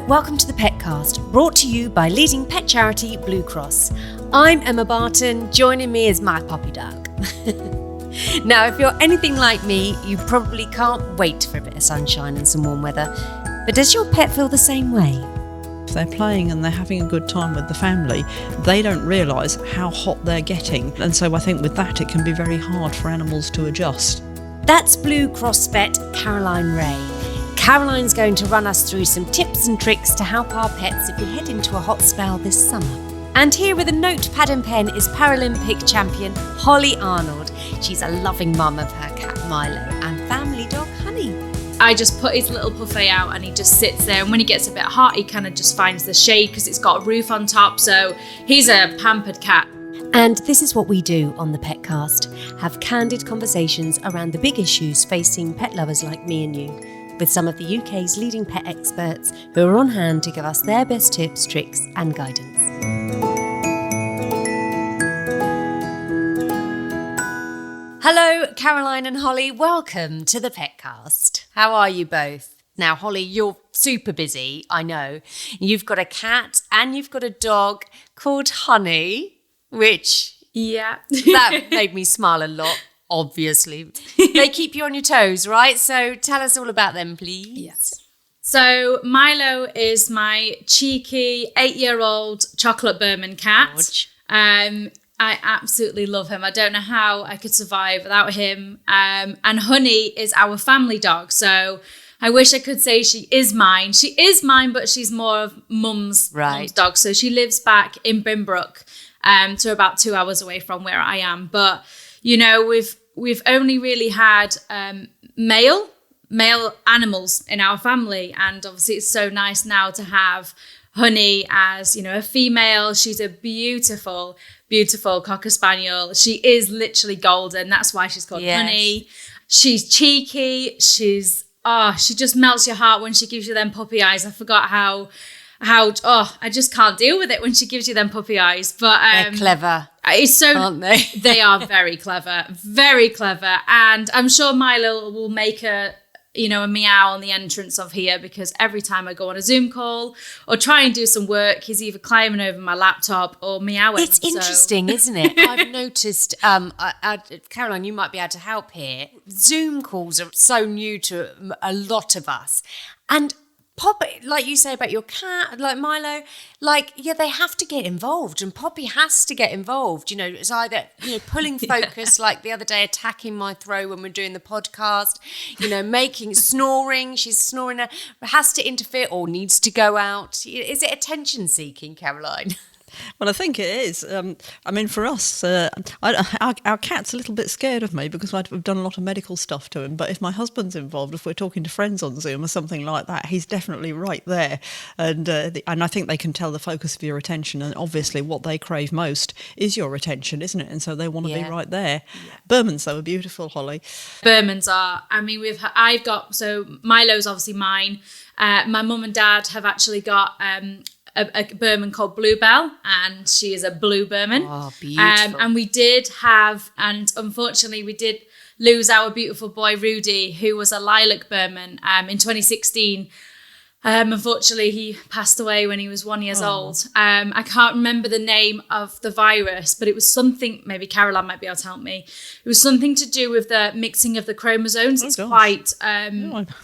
Welcome to the Petcast, brought to you by leading pet charity Blue Cross. I'm Emma Barton, joining me is my puppy dog. Now, if you're anything like me, you probably can't wait for a bit of sunshine and some warm weather. But does your pet feel the same way? If they're playing and they're having a good time with the family, they don't realise how hot they're getting. And so I think with that, it can be very hard for animals to adjust. That's Blue Cross vet Caroline Reay. Caroline's going to run us through some tips and tricks to help our pets if we head into a hot spell this summer. And here with a notepad and pen is Paralympic champion Hollie Arnold. She's a loving mum of her cat Milo and family dog Honey. I just put his little buffet out and he just sits there, and when he gets a bit hot he kind of just finds the shade because it's got a roof on top, so he's a pampered cat. And this is what we do on the Petcast, have candid conversations around the big issues facing pet lovers like me and you, with some of the UK's leading pet experts who are on hand to give us their best tips, tricks and guidance. Hello, Caroline and Hollie. Welcome to the Petcast. How are you both? Now, Hollie, you're super busy, I know. You've got a cat and you've got a dog called Honey, which, that made me smile a lot. Obviously. They keep you on your toes, right? So tell us all about them, please. Yes. So Milo is my cheeky 8-year-old chocolate Burman cat. George. I absolutely love him. I don't know how I could survive without him. And Honey is our family dog. So I wish I could say she is mine. She is mine, but she's more of mum's dog. So she lives back in Bimbrook, to about 2 hours away from where I am. But you know, we've only really had male animals in our family, and obviously it's so nice now to have Honey as, you know, a female. She's a beautiful Cocker Spaniel. She is literally golden. That's why she's called Honey. She's cheeky. She just melts your heart when she gives you them puppy eyes. I forgot how I just can't deal with it when she gives you them puppy eyes. But they're clever. It's so, aren't they? They are very clever, and I'm sure Milo will make a meow on the entrance of here, because every time I go on a Zoom call or try and do some work, he's either climbing over my laptop or meowing. It's interesting, isn't it? I've noticed, Caroline, you might be able to help here. Zoom calls are so new to a lot of us, and Poppy, like you say about your cat, like Milo, they have to get involved, and Poppy has to get involved. You know, it's either, pulling focus, like the other day, attacking my throat when we're doing the podcast, snoring, she's snoring, has to interfere or needs to go out. Is it attention seeking, Caroline? Well, I think it is. For us, our cat's a little bit scared of me because we've done a lot of medical stuff to him. But if my husband's involved, if we're talking to friends on Zoom or something like that, he's definitely right there. And I think they can tell the focus of your attention. And obviously what they crave most is your attention, isn't it? And so they want to be right there. Yeah. Burmans, though, are beautiful, Hollie. Burmans are. So Milo's obviously mine. My mum and dad have actually got a Burman called Bluebell, and she is a blue Burman. Oh, beautiful. And we did unfortunately we did lose our beautiful boy Rudy, who was a lilac Burman, in 2016. Unfortunately, he passed away when he was 1 year old. I can't remember the name of the virus, but it was something, maybe Caroline might be able to help me. It was something to do with the mixing of the chromosomes. It's quite,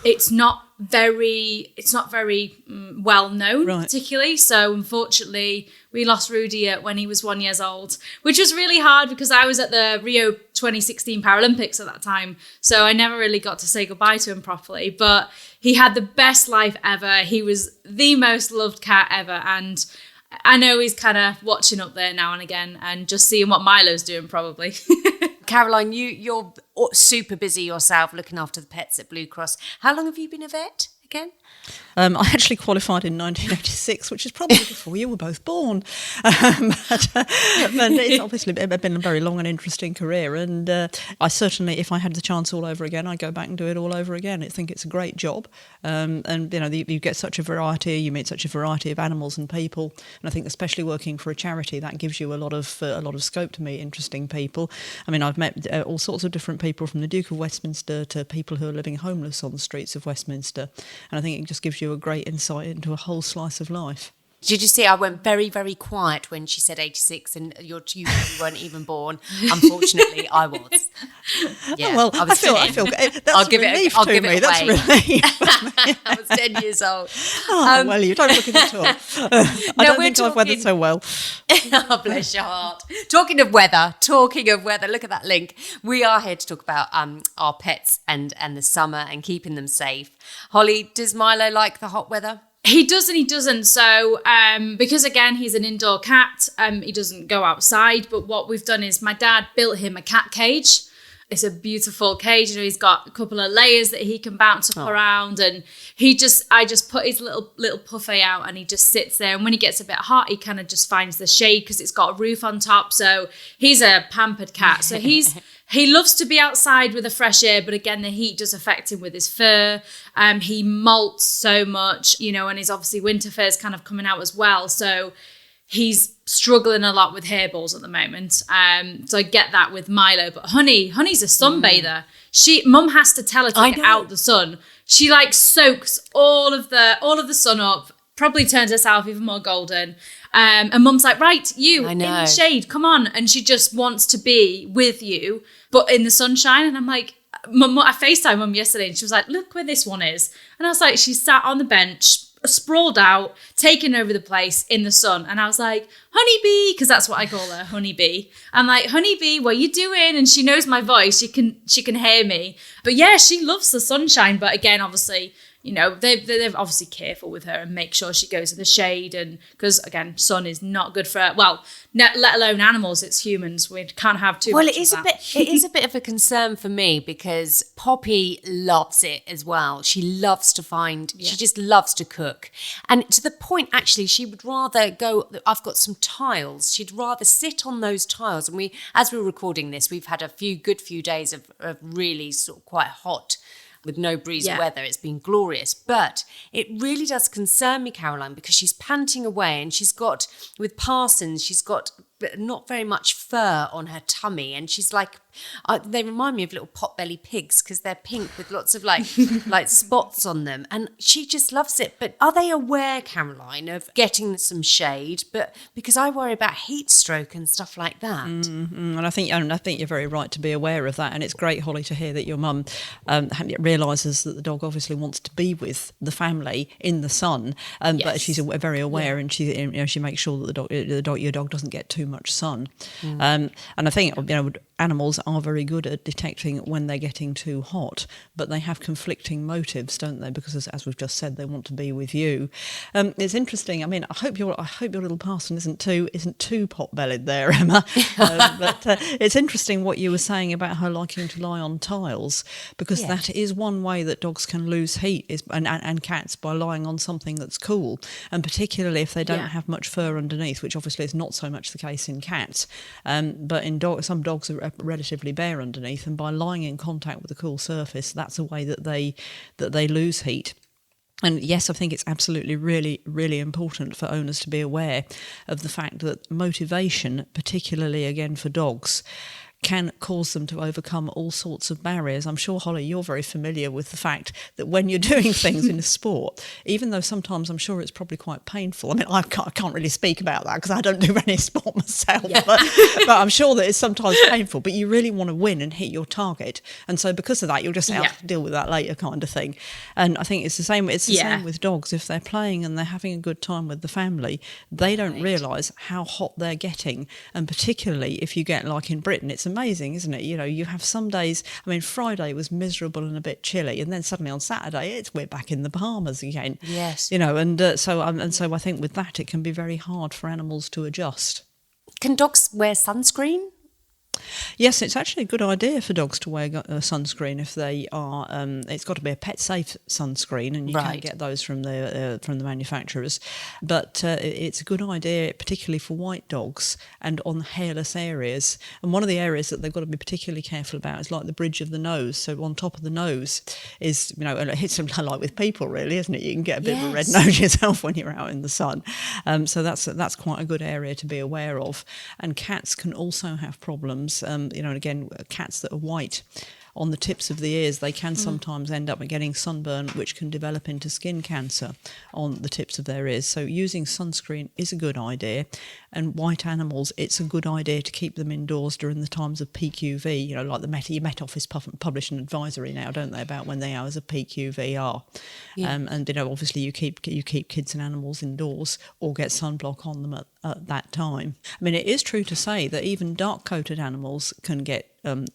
it's not very well known, particularly. So unfortunately, we lost Rudy when he was 1 year old, which was really hard because I was at the Rio 2016 Paralympics at that time. So I never really got to say goodbye to him properly, but he had the best life ever. He was the most loved cat ever. And I know he's kind of watching up there now and again and just seeing what Milo's doing probably. Caroline, you're super busy yourself looking after the pets at Blue Cross. How long have you been a vet again? I actually qualified in 1986, which is probably before you were both born. But it's obviously been a very long and interesting career. And I certainly, if I had the chance all over again, I'd go back and do it all over again. I think it's a great job. And, you get such a variety, you meet such a variety of animals and people. And I think especially working for a charity, that gives you a lot of scope to meet interesting people. I mean, I've met all sorts of different people, from the Duke of Westminster to people who are living homeless on the streets of Westminster. And I think it just gives you a great insight into a whole slice of life. Did you see I went very, very quiet when she said 86 and you weren't even born? Unfortunately, I was. Yeah, Oh, well, I feel that's I'll give relief I'll to give me. it That's away. relief. I was 10 years old. Well, you don't look at it at all. I don't think I've weathered so well. Oh, bless your heart. Talking of weather, look at that link. We are here to talk about our pets and the summer and keeping them safe. Hollie, does Milo like the hot weather? He does and he doesn't. So because, again, he's an indoor cat, he doesn't go outside. But what we've done is my dad built him a cat cage. It's a beautiful cage. You know, he's got a couple of layers that he can bounce up around. And I just put his little puffy out and he just sits there. And when he gets a bit hot, he kind of just finds the shade because it's got a roof on top. So he's a pampered cat. So he loves to be outside with the fresh air, but again, the heat does affect him with his fur. He molts so much, you know, and his obviously winter fur is kind of coming out as well. So he's struggling a lot with hairballs at the moment. So I get that with Milo. But Honey's a sunbather. Mum has to tell her to get out the sun. She like soaks all of the sun up, probably turns herself even more golden. And Mum's like, right, you in the shade, come on. And she just wants to be with you, but in the sunshine. And I'm like, Mum, I FaceTimed Mum yesterday and she was like, look where this one is. And I was like, she's sat on the bench, sprawled out, taking over the place in the sun. And I was like, Honeybee, because that's what I call her, Honeybee. I'm like, Honeybee, what are you doing? And she knows my voice. She can hear me. But yeah, she loves the sunshine. But again, obviously, you know, they're obviously careful with her and make sure she goes to the shade. And because, again, sun is not good for her. Well, let alone animals, it's humans. We can't have too much of that. It is a bit of a concern for me because Poppy loves it as well. She loves to she just loves to cook. And to the point, actually, she would rather go, I've got some tiles. She'd rather sit on those tiles. And as we're recording this, we've had a good few days of really sort of quite hot with no breezy weather. It's been glorious. But it really does concern me, Caroline, because she's panting away and with Parsons, she's got not very much fur on her tummy. And she's like, they remind me of little pot-belly pigs because they're pink with lots of like spots on them. And she just loves it. But are they aware, Caroline, of getting some shade? But because I worry about heat stroke and stuff like that. Mm-hmm. And I think you're very right to be aware of that. And it's great, Hollie, to hear that your mum realises that the dog obviously wants to be with the family in the sun. But she's very aware, and she makes sure that your dog doesn't get too much sun. And I think animals are very good at detecting when they're getting too hot, but they have conflicting motives, don't they? Because as we've just said, they want to be with you. It's interesting. I mean, I hope your little Parson isn't too pot-bellied there, Emma. But it's interesting what you were saying about her liking to lie on tiles, because that is one way that dogs can lose heat and cats by lying on something that's cool, and particularly if they don't have much fur underneath, which obviously is not so much the case in cats. But in some dogs are relatively bare underneath, and by lying in contact with a cool surface, that's a way that they lose heat. And yes, I think it's absolutely really, really important for owners to be aware of the fact that motivation, particularly again for dogs, can cause them to overcome all sorts of barriers. I'm sure, Hollie, you're very familiar with the fact that when you're doing things in a sport, even though sometimes I'm sure it's probably quite painful. I mean, I can't really speak about that because I don't do any sport myself, but I'm sure that it's sometimes painful, but you really want to win and hit your target. And so because of that, you'll just say, I'll deal with that later kind of thing. And I think it's the same with dogs. If they're playing and they're having a good time with the family, they don't realise how hot they're getting. And particularly if you get, like in Britain, it's amazing, isn't it? You know, you have some days, I mean, Friday was miserable and a bit chilly, and then suddenly on Saturday we're back in the Bahamas again. Yes. You know, so I think with that it can be very hard for animals to adjust. Can dogs wear sunscreen? Yes, it's actually a good idea for dogs to wear sunscreen if they are. It's got to be a pet safe sunscreen, and you can get those from the manufacturers. But it's a good idea, particularly for white dogs and on hairless areas. And one of the areas that they've got to be particularly careful about is like the bridge of the nose. So on top of the nose is, you know, and it hits them like with people, really, isn't it? You can get a bit of a red nose yourself when you're out in the sun. So that's quite a good area to be aware of. And cats can also have problems. And again, cats that are white on the tips of the ears, they can sometimes end up getting sunburn, which can develop into skin cancer on the tips of their ears. So using sunscreen is a good idea. And white animals, it's a good idea to keep them indoors during the times of peak UV. You know, like the Met Office publish an advisory now, don't they, about when the hours of peak UV are. And, you know, obviously you keep kids and animals indoors or get sunblock on them at that time. I mean, it is true to say that even dark-coated animals can get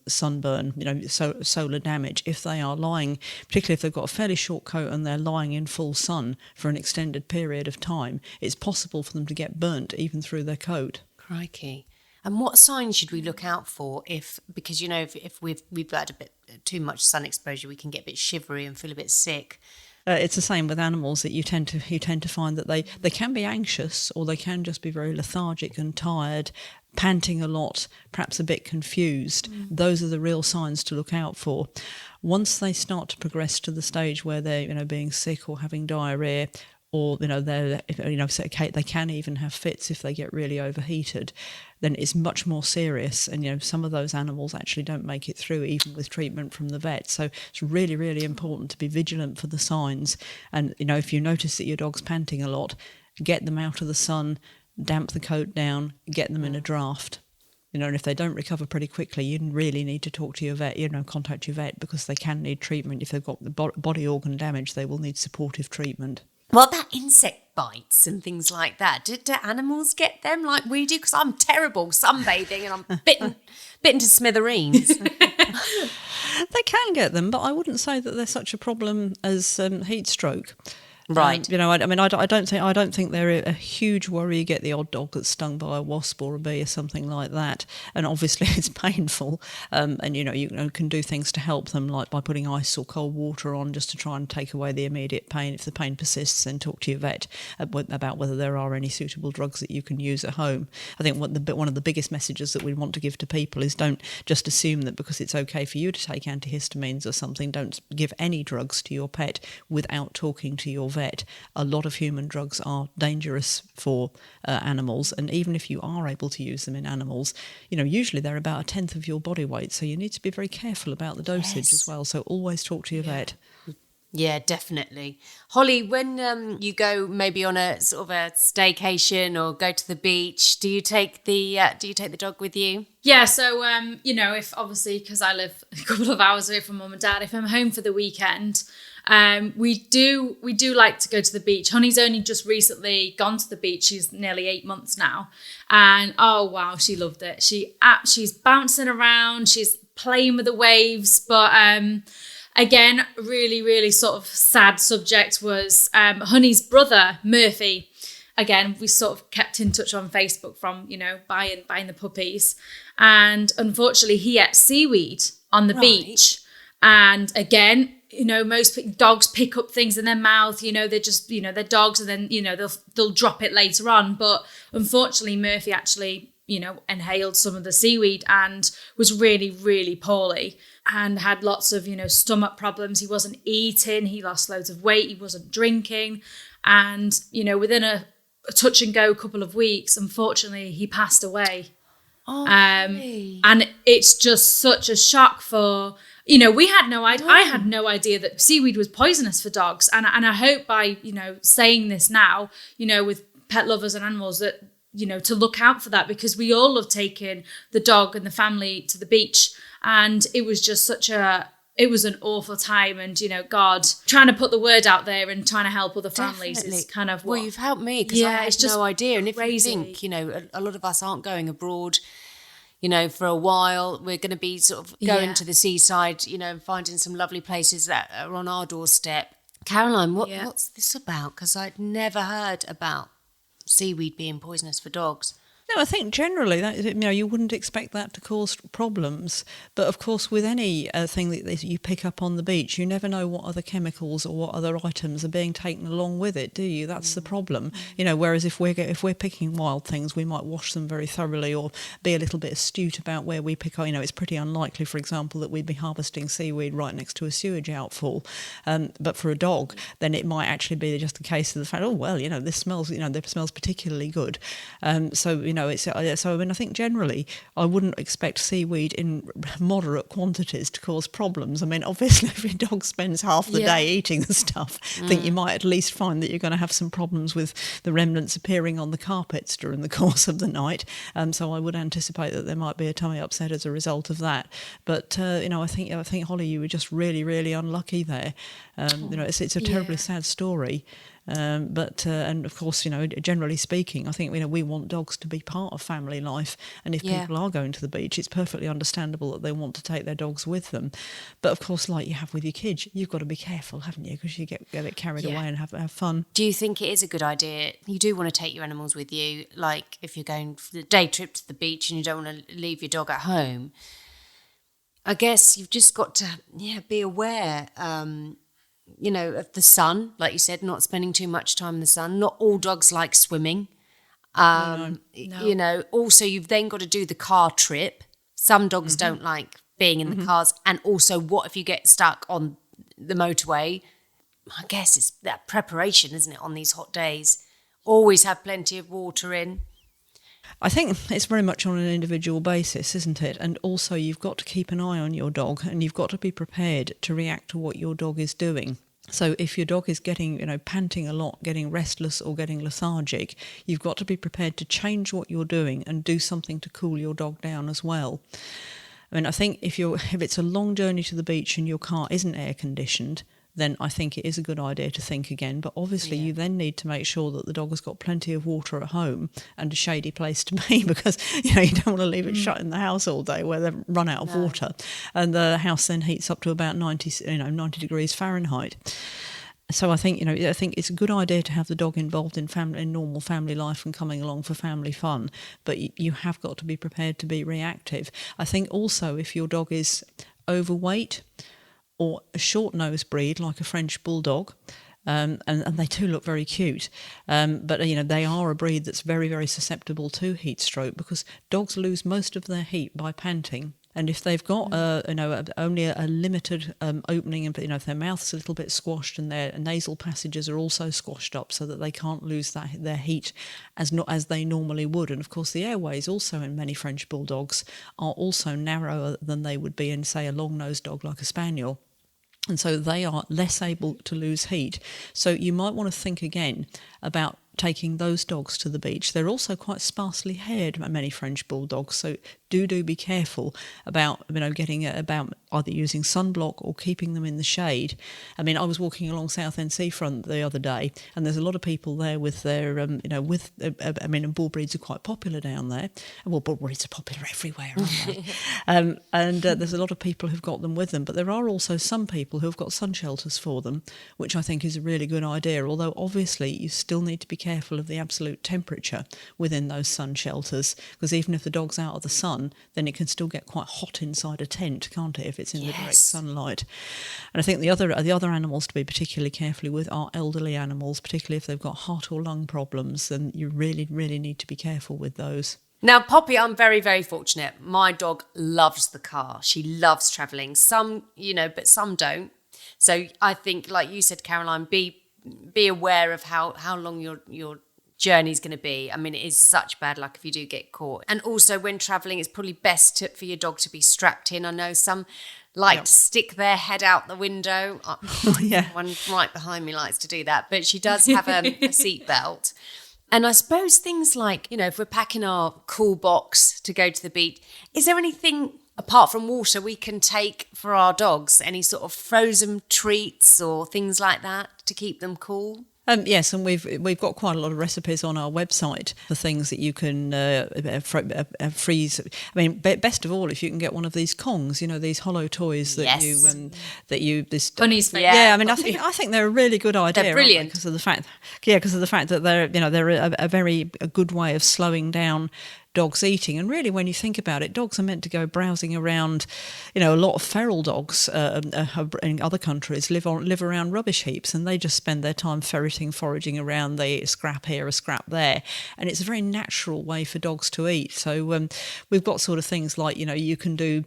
sunburn, you know, solar damage if they are lying, particularly if they've got a fairly short coat and they're lying in full sun for an extended period of time. It's possible for them to get burnt even through their coat. Crikey. And what signs should we look out for because, you know, if we've had a bit too much sun exposure, we can get a bit shivery and feel a bit sick. It's the same with animals, that you tend to find that they can be anxious, or they can just be very lethargic and tired, panting a lot, perhaps a bit confused. Those are the real signs to look out for. Once they start to progress to the stage where they're, you know, being sick or having diarrhea, or, you know, they can even have fits if they get really overheated, then it's much more serious. And, you know, some of those animals actually don't make it through even with treatment from the vet. So it's really, really important to be vigilant for the signs. And, you know, if you notice that your dog's panting a lot, get them out of the sun, damp the coat down, get them in a draft. You know, and if they don't recover pretty quickly, you really need to talk to your vet, you know, contact your vet, because they can need treatment. If they've got the body organ damage, they will need supportive treatment. What about insect bites and things like that? Do animals get them like we do? Because I'm terrible sunbathing and I'm bitten to smithereens. They can get them, but I wouldn't say that they're such a problem as heat stroke. Right. You know, I mean, I don't think they're a huge worry. You get the odd dog that's stung by a wasp or a bee or something like that, and obviously it's painful. And you know, you can do things to help them, like by putting ice or cold water on, just to try and take away the immediate pain. If the pain persists, then talk to your vet about whether there are any suitable drugs that you can use at home. I think one of the biggest messages that we want to give to people is, don't just assume that because it's okay for you to take antihistamines or something, don't give any drugs to your pet without talking to your vet. A lot of human drugs are dangerous for animals, and even if you are able to use them in animals, you know, usually they're about 1/10 of your body weight, so you need to be very careful about the dosage as well. So always talk to your vet. Yeah, definitely. Hollie, when you go maybe on a sort of a staycation or go to the beach, do you take the dog with you? Yeah, so you know, if obviously, because I live a couple of hours away from mum and dad, if I'm home for the weekend, we do like to go to the beach. Honey's only just recently gone to the beach. She's nearly 8 months now, and oh wow, she loved it. She's bouncing around, she's playing with the waves, but again, really, really sort of sad subject was Honey's brother, Murphy. Again, we sort of kept in touch on Facebook from, you know, buying the puppies. And unfortunately, he ate seaweed on the beach. And again, you know, most dogs pick up things in their mouth, you know, they're just, you know, they're dogs, and then, you know, they'll drop it later on. But unfortunately, Murphy actually, you know, inhaled some of the seaweed and was really, really poorly and had lots of, you know, stomach problems. He wasn't eating, he lost loads of weight, he wasn't drinking. And, you know, within a touch and go couple of weeks, unfortunately, he passed away. Really? And it's just such a shock for, you know, we had no idea. I had no idea that seaweed was poisonous for dogs. And I hope by, you know, saying this now, you know, with pet lovers and animals, that, you know, to look out for that, because we all love taking the dog and the family to the beach. And it was just it was an awful time. And, you know, God, trying to put the word out there and trying to help other families is kind of what... Well, you've helped me, because I had no idea. And if you think, you know, a lot of us aren't going abroad, you know, for a while. We're going to be sort of going to the seaside, you know, and finding some lovely places that are on our doorstep. Caroline, what's this about? Because I'd never heard about seaweed being poisonous for dogs. No, I think generally that, you know, you wouldn't expect that to cause problems. But of course, with any thing that you pick up on the beach, you never know what other chemicals or what other items are being taken along with it, do you? That's the problem. You know, whereas if we're picking wild things, we might wash them very thoroughly or be a little bit astute about where we pick. You know, it's pretty unlikely, for example, that we'd be harvesting seaweed right next to a sewage outfall. But for a dog, then it might actually be just a case of the fact, oh well, you know, this smells particularly good. So you know, it's so. I mean, I think generally I wouldn't expect seaweed in moderate quantities to cause problems. I mean, obviously, if your dog spends half the day eating the stuff, I think you might at least find that you're going to have some problems with the remnants appearing on the carpets during the course of the night. So I would anticipate that there might be a tummy upset as a result of that. But I think Hollie, you were just really, really unlucky there. It's a terribly sad story. And of course, generally speaking, I think, we want dogs to be part of family life. And if people are going to the beach, it's perfectly understandable that they want to take their dogs with them. But of course, like you have with your kids, you've got to be careful, haven't you? Because you get a bit carried away and have fun. Do you think it is a good idea? You do want to take your animals with you, like if you're going for the day trip to the beach and you don't want to leave your dog at home. I guess you've just got to, be aware, of the sun, like you said, not spending too much time in the sun. Not all dogs like swimming. No. Also you've then got to do the car trip. Some dogs don't like being in the cars. And also, what if you get stuck on the motorway? I guess it's that preparation, isn't it, on these hot days? Always have plenty of water in. I think it's very much on an individual basis, isn't it? And also you've got to keep an eye on your dog, and you've got to be prepared to react to what your dog is doing. So if your dog is getting, panting a lot, getting restless or getting lethargic, you've got to be prepared to change what you're doing and do something to cool your dog down as well. I mean, I think if it's a long journey to the beach and your car isn't air conditioned, then I think it is a good idea to think again. But obviously you then need to make sure that the dog has got plenty of water at home and a shady place to be, because you don't want to leave it shut in the house all day where they've run out of water, and the house then heats up to about 90 degrees Fahrenheit. So I think it's a good idea to have the dog involved in normal family life and coming along for family fun, but you have got to be prepared to be reactive. I think also if your dog is overweight or a short-nosed breed like a French bulldog, and they do look very cute, but they are a breed that's very, very susceptible to heat stroke, because dogs lose most of their heat by panting. And if they've got only a limited opening, and if their mouth's a little bit squashed and their nasal passages are also squashed up so that they can't lose their heat as they normally would. And of course the airways also in many French bulldogs are also narrower than they would be in, say, a long-nosed dog like a spaniel. And so they are less able to lose heat. So you might want to think again about taking those dogs to the beach. They're also quite sparsely haired, many French bulldogs, so do be careful about about either using sunblock or keeping them in the shade. I mean, I was walking along Southend Seafront the other day, and there's a lot of people there with their and bull breeds are quite popular down there. Well, bull breeds are popular everywhere, aren't they? And there's a lot of people who've got them with them, but there are also some people who've got sun shelters for them, which I think is a really good idea, although obviously you still need to be careful of the absolute temperature within those sun shelters, because even if the dog's out of the sun, then it can still get quite hot inside a tent, can't it, if it's in the direct sunlight. And I think the other animals to be particularly careful with are elderly animals, particularly if they've got heart or lung problems, then you really, really need to be careful with those. Now, Poppy, I'm very, very fortunate. My dog loves the car. She loves travelling. Some, but some don't. So I think, like you said, Caroline, be aware of how long your journey's going to be. I mean, it is such bad luck if you do get caught. And also when travelling, it's probably best for your dog to be strapped in. I know some like to stick their head out the window. One right behind me likes to do that. But she does have a seat belt. And I suppose things like, if we're packing our cool box to go to the beach, is there anything apart from water we can take for our dogs? Any sort of frozen treats or things like that to keep them cool? Yes, and we've got quite a lot of recipes on our website for things that you can freeze. I mean, best of all, if you can get one of these Kongs, these hollow toys that Bunny's favourite. Yeah, I mean, I think they're a really good idea. They're brilliant because of the fact that they're a very good way of slowing down dogs eating. And really, when you think about it, dogs are meant to go browsing around. A lot of feral dogs in other countries live around rubbish heaps, and they just spend their time ferreting, foraging around. They eat a scrap here, a scrap there, and it's a very natural way for dogs to eat. So we've got sort of things like, you can do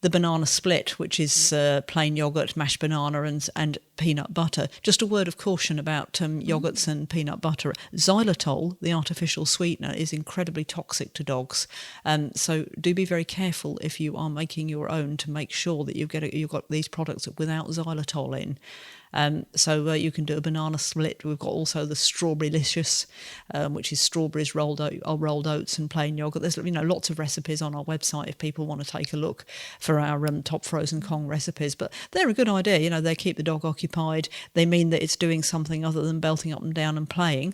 the banana split, which is plain yogurt, mashed banana and peanut butter. Just a word of caution about yogurts and peanut butter. Xylitol, the artificial sweetener, is incredibly toxic to to dogs. So do be very careful if you are making your own to make sure that you've got these products without xylitol in. So you can do a banana split. We've got also the strawberry-licious, which is strawberries, rolled oats and plain yogurt. There's lots of recipes on our website if people want to take a look for our top frozen Kong recipes. But they're a good idea. They keep the dog occupied. They mean that it's doing something other than belting up and down and playing.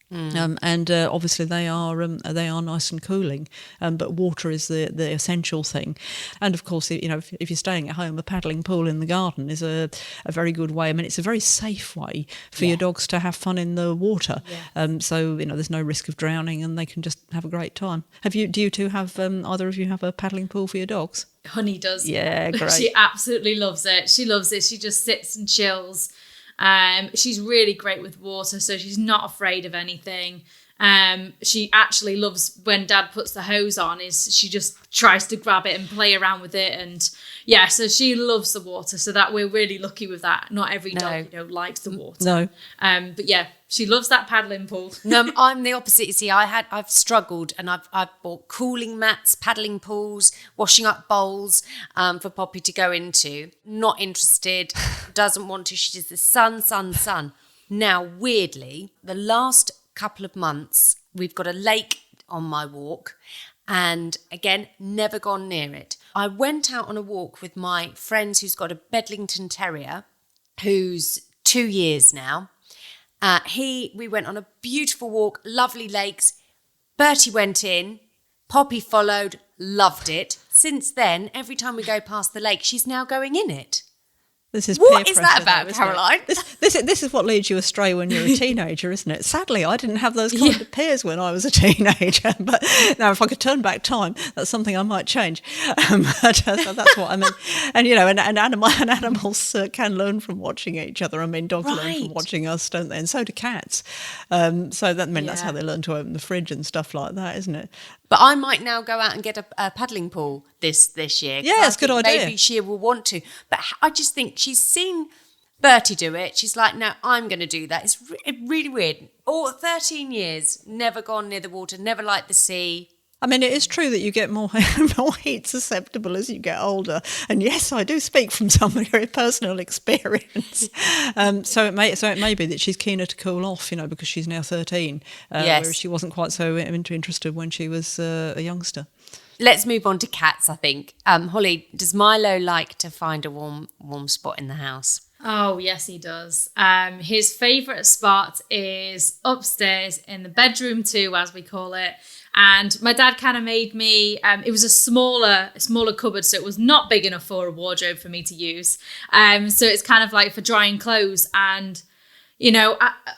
And obviously they are nice and cooling, but water is the essential thing. And of course, if you're staying at home, a paddling pool in the garden is a very good way. I mean, it's a very safe way for your dogs to have fun in the water. So there's no risk of drowning, and they can just have a great time. Do you two have either of you have a paddling pool for your dogs? Honey does. Yeah, great. She absolutely loves it. She loves it. She just sits and chills. She's really great with water, so she's not afraid of anything. She actually loves when Dad puts the hose on, she just tries to grab it and play around with it, and so she loves the water, so that we're really lucky with that. Not every dog likes the water. No. But she loves that paddling pool. No, I'm the opposite. You see, I've struggled, and I've bought cooling mats, paddling pools, washing up bowls for Poppy to go into. Not interested, doesn't want to. She just the sun. Now, weirdly, the last couple of months, we've got a lake on my walk, and again, never gone near it. I went out on a walk with my friend who's got a Bedlington Terrier, who's 2 years now. We went on a beautiful walk, lovely lakes. Bertie went in, Poppy followed, loved it. Since then, every time we go past the lake, she's now going in it. This is what peer is that pressure, about, though, Caroline? This is what leads you astray when you're a teenager, isn't it? Sadly, I didn't have those kind of peers when I was a teenager. But now, if I could turn back time, that's something I might change. So that's what I mean. And animals can learn from watching each other. I mean, dogs learn from watching us, don't they? And so do cats. So that's how they learn to open the fridge and stuff like that, isn't it? But I might now go out and get a paddling pool this year. Yeah, it's a good idea. Maybe she will want to. But I just think she's seen Bertie do it. She's like, no, I'm going to do that. It's really weird. 13 years, never gone near the water, never liked the sea. I mean, it is true that you get more heat susceptible as you get older. And yes, I do speak from some very personal experience. So it may be that she's keener to cool off, because she's now 13, whereas she wasn't quite so interested when she was a youngster. Let's move on to cats, I think. Holly, does Milo like to find a warm spot in the house? Oh, yes, he does. His favourite spot is upstairs in the bedroom too, as we call it. And my dad kind of made me, it was a smaller cupboard, so it was not big enough for a wardrobe for me to use. So it's kind of like for drying clothes. And,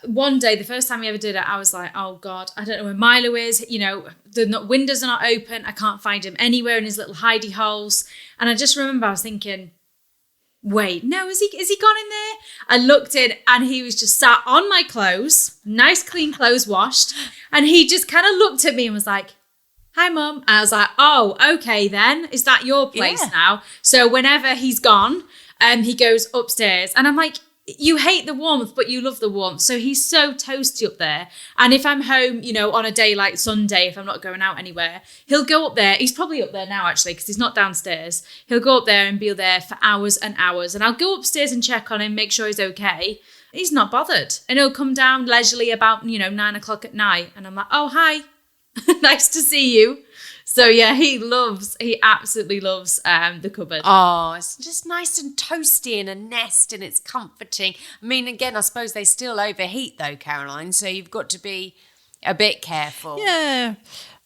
one day, the first time we ever did it, I was like, oh God, I don't know where Milo is. The windows are not open. I can't find him anywhere in his little hidey holes. And I just remember I was thinking, wait, no, is he gone in there? I looked in and he was just sat on my clothes, nice clean clothes washed, and he just kind of looked at me and was like, hi Mum. And I was like, oh, okay then, is that your place now? So whenever he's gone, he goes upstairs, and I'm like, you hate the warmth, but you love the warmth. So he's so toasty up there. And if I'm home, on a day like Sunday, if I'm not going out anywhere, he'll go up there. He's probably up there now, actually, because he's not downstairs. He'll go up there and be there for hours and hours. And I'll go upstairs and check on him, make sure he's okay. He's not bothered. And he'll come down leisurely about, 9 o'clock at night. And I'm like, oh, hi. Nice to see you. So yeah, he absolutely loves the cupboard. Oh, it's just nice and toasty in a nest, and it's comforting. I mean, again, I suppose they still overheat though, Caroline, so you've got to be a bit careful. Yeah.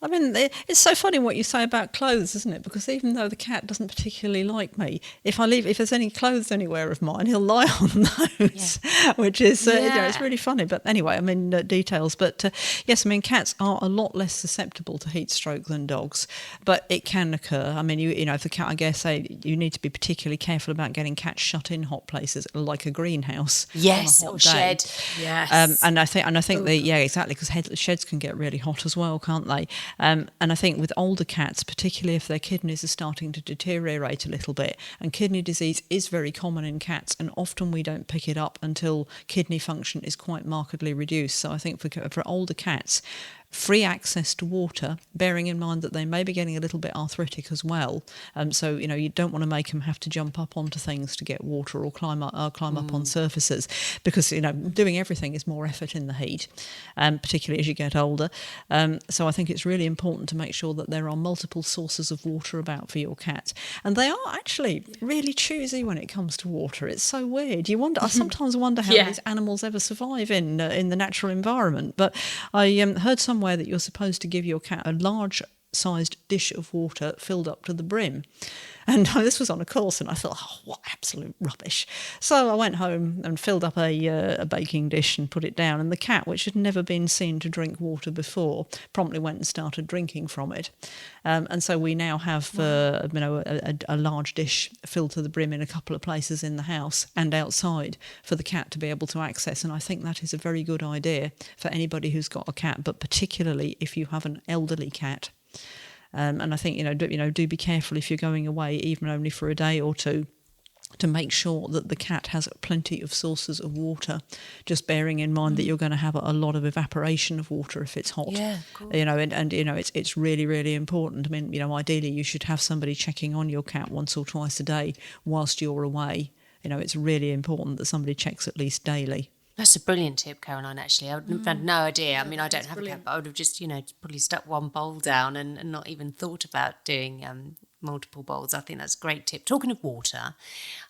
I mean, it's so funny what you say about clothes, isn't it? Because even though the cat doesn't particularly like me, if there's any clothes anywhere of mine, he'll lie on those, which is, it's really funny. But anyway, I mean, details. But yes, I mean, cats are a lot less susceptible to heat stroke than dogs, but it can occur. I mean, if the cat, I guess, you need to be particularly careful about getting cats shut in hot places like a greenhouse. Yes, on a hot or day. shed. Yes. And I think exactly, because sheds can get really hot as well, can't they? And I think with older cats, particularly if their kidneys are starting to deteriorate a little bit, and kidney disease is very common in cats, and often we don't pick it up until kidney function is quite markedly reduced. So I think for older cats, free access to water, bearing in mind that they may be getting a little bit arthritic as well. So, you don't want to make them have to jump up onto things to get water or climb up on surfaces, because, doing everything is more effort in the heat, particularly as you get older. So I think it's really important to make sure that there are multiple sources of water about for your cat. And they are actually really choosy when it comes to water. It's so weird. I sometimes wonder how these animals ever survive in the natural environment. But I heard somewhere that you're supposed to give your cat a large-sized dish of water filled up to the brim. And this was on a course, and I thought, what absolute rubbish. So I went home and filled up a baking dish and put it down. And the cat, which had never been seen to drink water before, promptly went and started drinking from it. And so we now have a large dish filled to the brim in a couple of places in the house and outside for the cat to be able to access. And I think that is a very good idea for anybody who's got a cat, but particularly if you have an elderly cat. And I think, do be careful if you're going away, even only for a day or two, to make sure that the cat has plenty of sources of water, just bearing in mind that you're going to have a lot of evaporation of water if it's hot. Yeah, cool. It's really, really important. I mean, ideally you should have somebody checking on your cat once or twice a day whilst you're away. It's really important that somebody checks at least daily. That's a brilliant tip, Caroline, actually. I would have had no idea. I mean, I don't have a cat, but I would have just, probably stuck one bowl down and not even thought about doing multiple bowls. I think that's a great tip. Talking of water,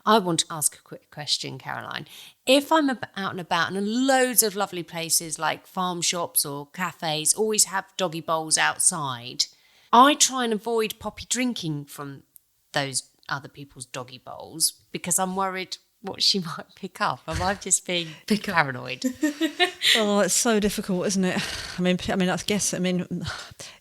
I want to ask a quick question, Caroline. If I'm out and about and loads of lovely places like farm shops or cafes always have doggy bowls outside, I try and avoid Poppy drinking from those other people's doggy bowls because I'm worried what she might pick up. Am I just being paranoid? Oh, it's so difficult, isn't it? I mean,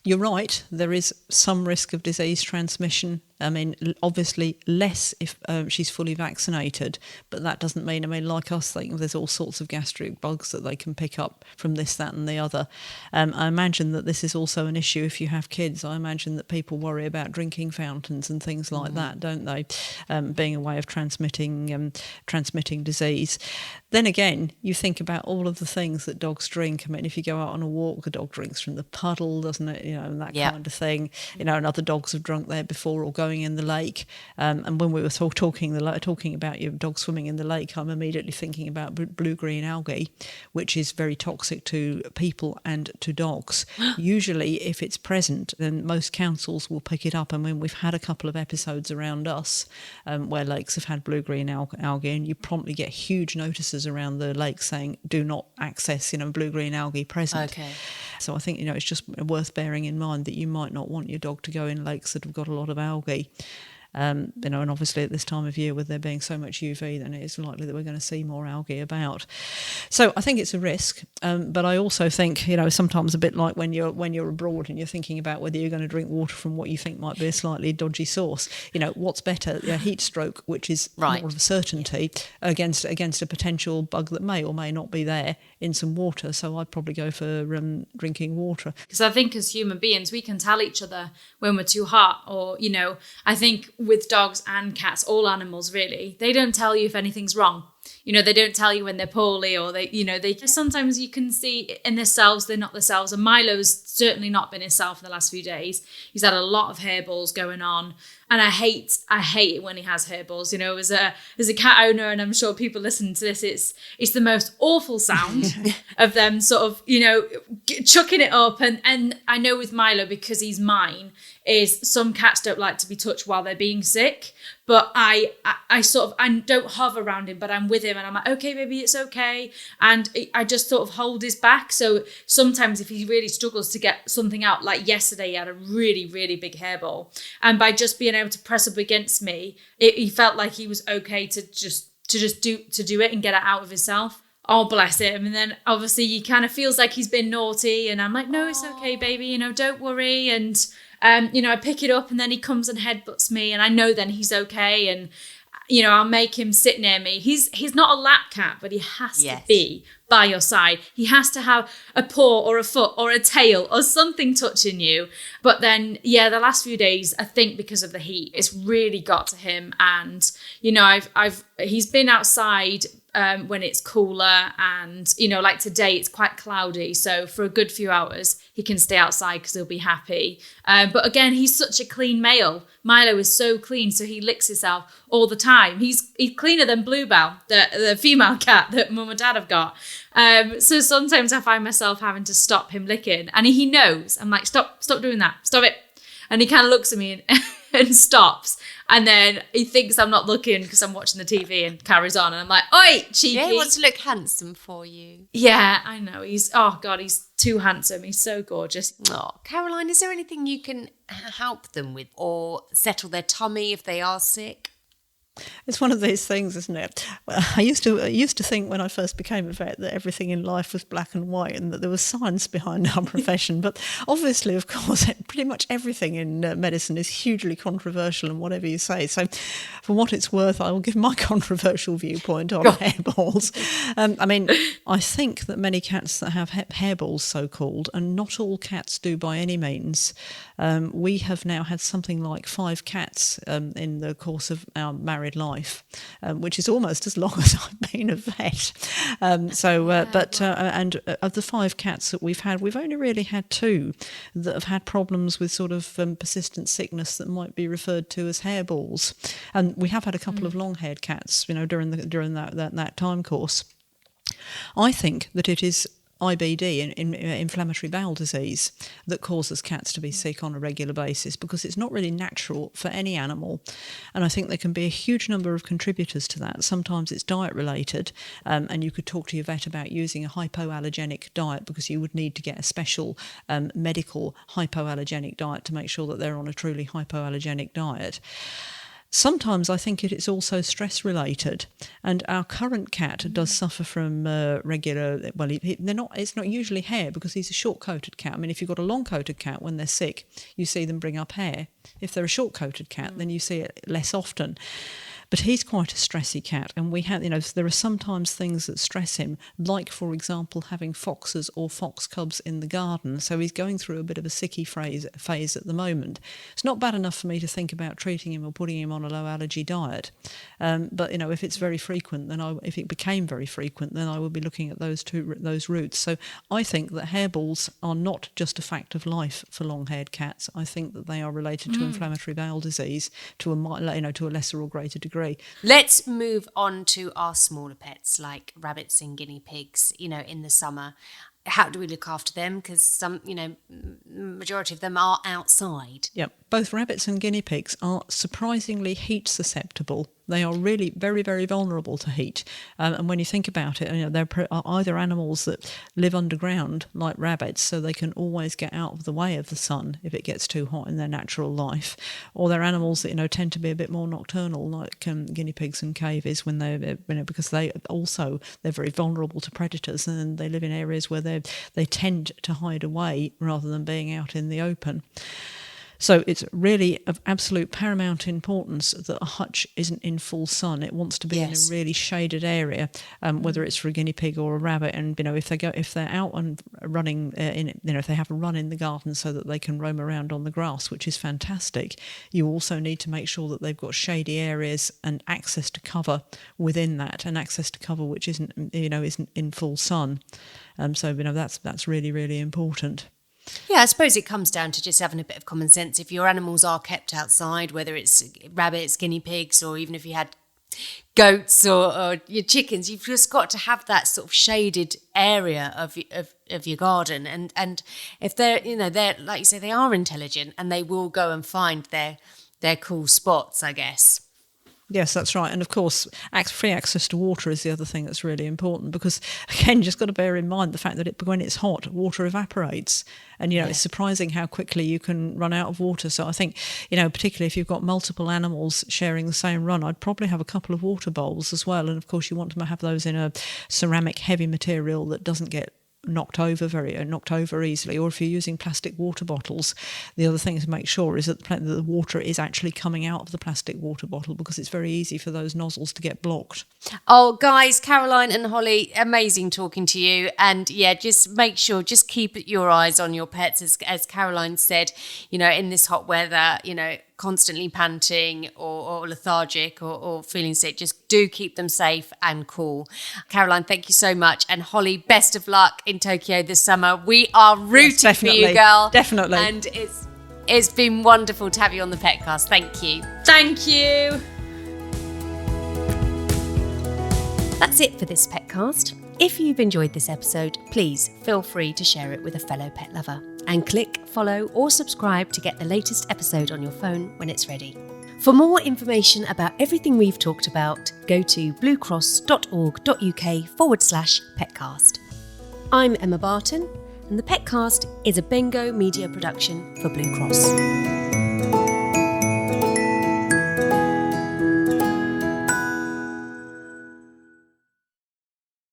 you're right. There is some risk of disease transmission. I mean, obviously less if she's fully vaccinated, but that doesn't mean, like us, there's all sorts of gastric bugs that they can pick up from this, that and the other. I imagine that this is also an issue if you have kids. I imagine that people worry about drinking fountains and things like that, don't they? Being a way of transmitting disease. Then again, you think about all of the things that dogs drink. I mean, if you go out on a walk, a dog drinks from the puddle, doesn't it? And that kind of thing. And other dogs have drunk there before or going in the lake. And when we were talking about your dog swimming in the lake, I'm immediately thinking about blue-green algae, which is very toxic to people and to dogs. Usually, if it's present, then most councils will pick it up. And when we've had a couple of episodes around us where lakes have had blue-green algae, and you promptly get huge notices around the lake saying, do not access, blue-green algae present. Okay. So I think, it's just worth bearing in mind that you might not want your dog to go in lakes that have got a lot of algae. And obviously at this time of year with there being so much UV, then it is likely that we're going to see more algae about. So I think it's a risk, but I also think, sometimes a bit like when you're abroad and you're thinking about whether you're going to drink water from what you think might be a slightly dodgy source. What's better, heat stroke, which is more of a certainty, against a potential bug that may or may not be there in some water. So I'd probably go for drinking water. Because I think as human beings, we can tell each other when we're too hot, or, I think with dogs and cats, all animals really, they don't tell you if anything's wrong. They don't tell you when they're poorly, or they sometimes you can see in themselves they're not themselves. And Milo's certainly not been himself in the last few days. He's had a lot of hairballs going on, and I hate it when he has hairballs. As a cat owner, and I'm sure people listening to this, it's the most awful sound of them sort of chucking it up. And I know with Milo, because he's mine, is some cats don't like to be touched while they're being sick. But I don't hover around him, but I'm with him and I'm like, okay, baby, it's okay. And I just sort of hold his back. So sometimes if he really struggles to get something out, like yesterday, he had a really, really big hairball. And by just being able to press up against me, he felt like he was okay to do it and get it out of himself. Oh, bless him. And then obviously he kind of feels like he's been naughty. And I'm like, no, it's okay, baby. Don't worry. And I pick it up and then he comes and headbutts me and I know then he's okay. And, I'll make him sit near me. He's not a lap cat, but he has to be by your side. He has to have a paw or a foot or a tail or something touching you. But then, the last few days, I think because of the heat, it's really got to him. And, he's been outside when it's cooler and, like today, it's quite cloudy. So for a good few hours, he can stay outside because he'll be happy. But again, he's such a clean male. Milo is so clean, so he licks himself all the time. He's cleaner than Bluebell, the female cat that mum and dad have got. So sometimes I find myself having to stop him licking, and he knows. I'm like, stop doing that, stop it. And he kind of looks at me and stops. And then he thinks I'm not looking because I'm watching the TV and carries on. And I'm like, oi, cheeky. Yeah, he wants to look handsome for you. Yeah, I know. He's too handsome. He's so gorgeous. Oh, Caroline, is there anything you can help them with or settle their tummy if they are sick? It's one of these things, isn't it? Well, I used to think when I first became a vet that everything in life was black and white and that there was science behind our profession. But obviously, of course, pretty much everything in medicine is hugely controversial and whatever you say. So for what it's worth, I will give my controversial viewpoint on hairballs. I think that many cats that have hairballs, so-called, and not all cats do by any means. We have now had something like 5 cats in the course of our married life, which is almost as long as I've been a vet. And of the 5 cats that we've had, we've only really had 2 that have had problems with sort of persistent sickness that might be referred to as hairballs. And we have had a couple of long-haired cats, during that time course. I think that it is IBD, inflammatory bowel disease, that causes cats to be sick on a regular basis because it's not really natural for any animal. And I think there can be a huge number of contributors to that. Sometimes it's diet related, and you could talk to your vet about using a hypoallergenic diet because you would need to get a special medical hypoallergenic diet to make sure that they're on a truly hypoallergenic diet. Sometimes I think it's also stress related, and our current cat does suffer from regular. Well, it's not usually hair because he's a short-coated cat. I mean, if you've got a long-coated cat, when they're sick, you see them bring up hair. If they're a short-coated cat, then you see it less often. But he's quite a stressy cat, and there are sometimes things that stress him, like, for example, having foxes or fox cubs in the garden. So he's going through a bit of a sicky phase at the moment. It's not bad enough for me to think about treating him or putting him on a low allergy diet. But if it's very frequent, if it became very frequent, then I would be looking at those routes. So I think that hairballs are not just a fact of life for long-haired cats. I think that they are related to inflammatory bowel disease to a lesser or greater degree. Let's move on to our smaller pets like rabbits and guinea pigs, in the summer. How do we look after them? Because some, majority of them are outside. Yep. Both rabbits and guinea pigs are surprisingly heat susceptible. They are really very, very vulnerable to heat. And when you think about it, they're either animals that live underground like rabbits, so they can always get out of the way of the sun if it gets too hot in their natural life, or they're animals that tend to be a bit more nocturnal, like guinea pigs and cavies, when because they're very vulnerable to predators, and they live in areas where they tend to hide away rather than being out in the open. So it's really of absolute paramount importance that a hutch isn't in full sun. It wants to be in a really shaded area, whether it's for a guinea pig or a rabbit. And if they're out and running if they have a run in the garden so that they can roam around on the grass, which is fantastic. You also need to make sure that they've got shady areas and access to cover within that, and access to cover which isn't in full sun. So that's really, really important. Yeah, I suppose it comes down to just having a bit of common sense. If your animals are kept outside, whether it's rabbits, guinea pigs, or even if you had goats or your chickens, you've just got to have that sort of shaded area of your garden. And if they're like you say, they are intelligent and they will go and find their cool spots, I guess. Yes, that's right. And of course, free access to water is the other thing that's really important, because, again, you just got to bear in mind the fact that when it's hot, water evaporates. And, it's surprising how quickly you can run out of water. So I think, particularly if you've got multiple animals sharing the same run, I'd probably have a couple of water bowls as well. And, of course, you want to have those in a ceramic heavy material that doesn't get knocked over easily. Or if you're using plastic water bottles, the other thing to make sure is that the water is actually coming out of the plastic water bottle, because it's very easy for those nozzles to get blocked. Oh, guys, Caroline and Hollie, amazing talking to you. And just make sure, just keep your eyes on your pets, as Caroline said, in this hot weather, constantly panting or lethargic or feeling sick, just do keep them safe and cool. Caroline, thank you so much. And Hollie, best of luck in Tokyo this summer. We are rooting for you, girl. Definitely. And it's been wonderful to have you on the Petcast. Thank you. Thank you. That's it for this Petcast. If you've enjoyed this episode, please feel free to share it with a fellow pet lover and click, follow or subscribe to get the latest episode on your phone when it's ready. For more information about everything we've talked about, go to bluecross.org.uk/Petcast. I'm Emma Barton, and the Petcast is a Bengo media production for Blue Cross.